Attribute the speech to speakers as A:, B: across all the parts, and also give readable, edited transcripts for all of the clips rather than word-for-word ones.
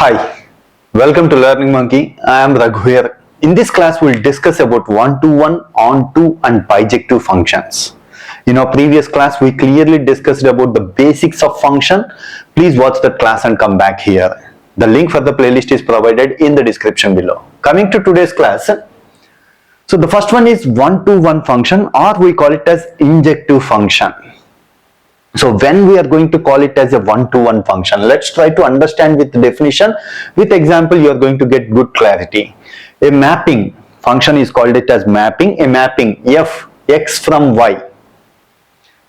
A: Hi, welcome to Learning Monkey. I am Raghu here. In this class, we'll discuss about one-to-one, onto, and bijective functions. In our previous class, we clearly discussed about the basics of function. Please watch that class and come back here. The link for the playlist is provided in the description below. Coming to today's class, so the first one is one-to-one function, or we call it as injective function. So when we are going to call it as a one-to-one function, let's try to understand with the definition. With example, you are going to get good clarity. A mapping function is called it as mapping. A mapping f x from y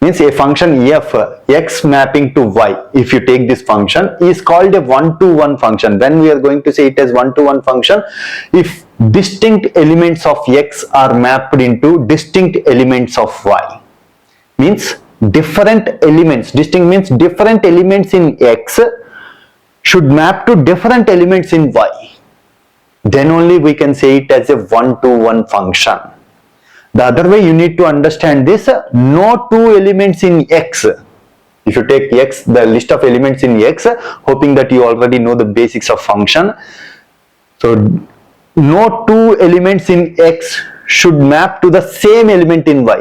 A: means a function f x mapping to y. If you take this function, is called a one-to-one function. When we are going to say it as one-to-one function, if distinct elements of x are mapped into distinct elements of y, means different elements, distinct means different elements in x should map to different elements in y, then only we can say it as a one-to-one function. The other way you need to understand this, no two elements in x. If you take x, the list of elements in x, hoping that you already know the basics of function. So no two elements in x should map to the same element in y.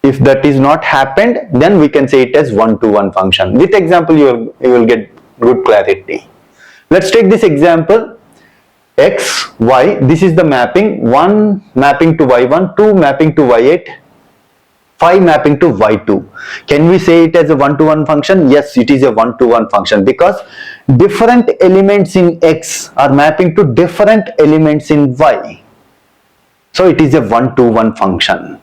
A: If that is not happened, then we can say it as one-to-one function. With example, you will get good clarity. Let's take this example. X, y, this is the mapping. 1 mapping to y1, 2 mapping to y8, 5 mapping to y2. Can we say it as a one-to-one function? Yes, it is a one-to-one function because different elements in x are mapping to different elements in y. So it is a one-to-one function.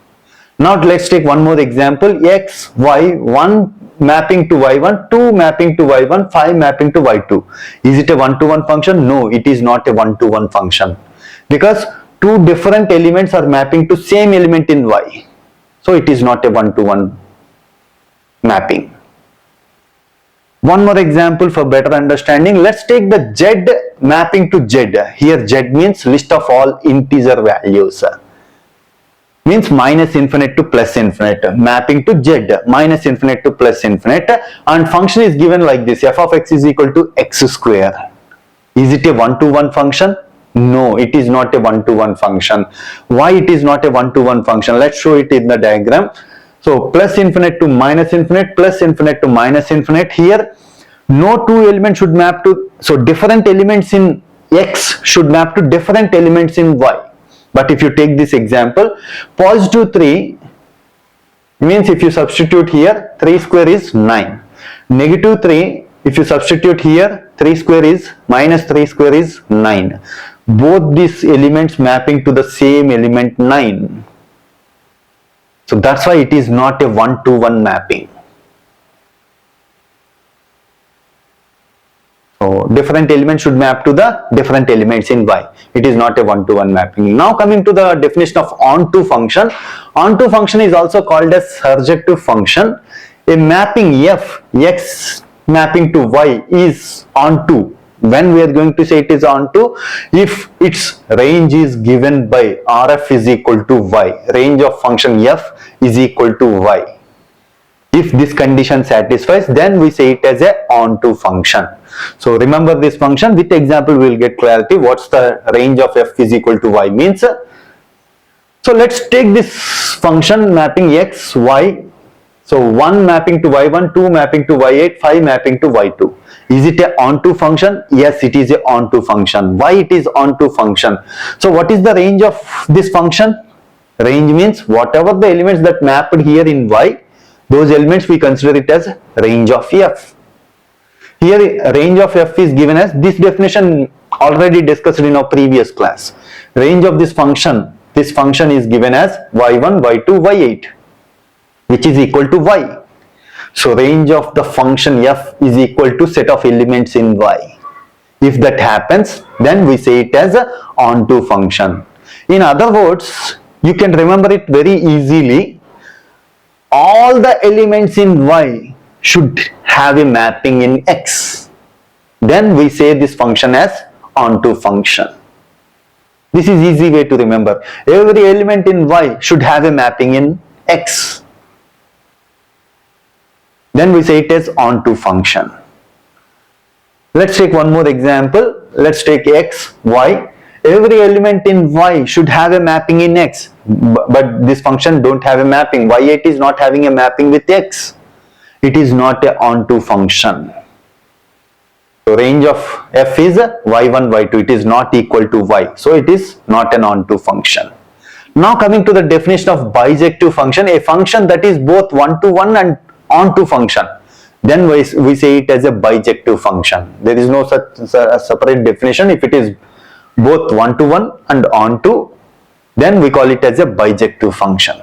A: Now let's take one more example. X, y, 1 mapping to y1, 2 mapping to y1, 5 mapping to y2. Is it a one-to-one function? No, it is not a one-to-one function because two different elements are mapping to same element in y. So it is not a one-to-one mapping. One more example for better understanding. Let's take the z mapping to z. Here z means list of all integer values. Means minus infinite to plus infinite, mapping to z, minus infinite to plus infinite, and function is given like this, f of x is equal to x square. Is it a one-to-one function? No, it is not a one-to-one function. Why it is not a one-to-one function? Let's show it in the diagram. So plus infinite to minus infinite, plus infinite to minus infinite. Here no two elements should map to, so different elements in x should map to different elements in y. But if you take this example, positive 3 means if you substitute here, 3 square is 9. Negative 3, if you substitute here, 3 square is minus 3 square is 9. Both these elements mapping to the same element 9. So that's why it is not a one-to-one mapping. So different elements should map to the different elements in y. It is not a one-to-one mapping. Now coming to the definition of onto function. Onto function is also called as surjective function. A mapping f, x mapping to y is onto. When we are going to say it is onto, if its range is given by rf is equal to y. Range of function f is equal to y. If this condition satisfies, then we say it as a onto function. So remember this function. With example, we will get clarity. What's the range of f is equal to y means? So let's take this function mapping x, y. So 1 mapping to y1, 2 mapping to y8, 5 mapping to y2. Is it a onto function? Yes, it is a onto function. Why it is onto function? So what is the range of this function? Range means whatever the elements that mapped here in y, those elements we consider it as range of f. Here range of f is given as this definition already discussed in our previous class. Range of this function is given as y1, y2, y8, which is equal to y. So range of the function f is equal to set of elements in y. If that happens, then we say it as a onto function. In other words, you can remember it very easily. All the elements in y should have a mapping in x. Then we say this function as onto function. This is easy way to remember. Every element in y should have a mapping in x. Then we say it as onto function. Let's take one more example. Let's take x, y. Every element in y should have a mapping in x, but this function don't have a mapping. Y8 is not having a mapping with x. It is not a onto function. So range of f is y1, y2. It is not equal to y. So it is not an onto function. Now coming to the definition of bijective function, a function that is both one-to-one and onto function. Then we say it as a bijective function. There is no such separate definition. If it is both one-to-one and onto, then we call it as a bijective function.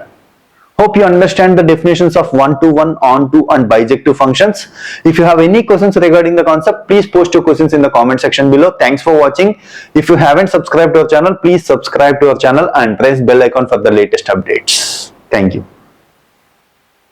A: Hope you understand the definitions of one-to-one, onto and bijective functions. If you have any questions regarding the concept, please post your questions in the comment section below. Thanks for watching. If you haven't subscribed to our channel, please subscribe to our channel and press bell icon for the latest updates. Thank you.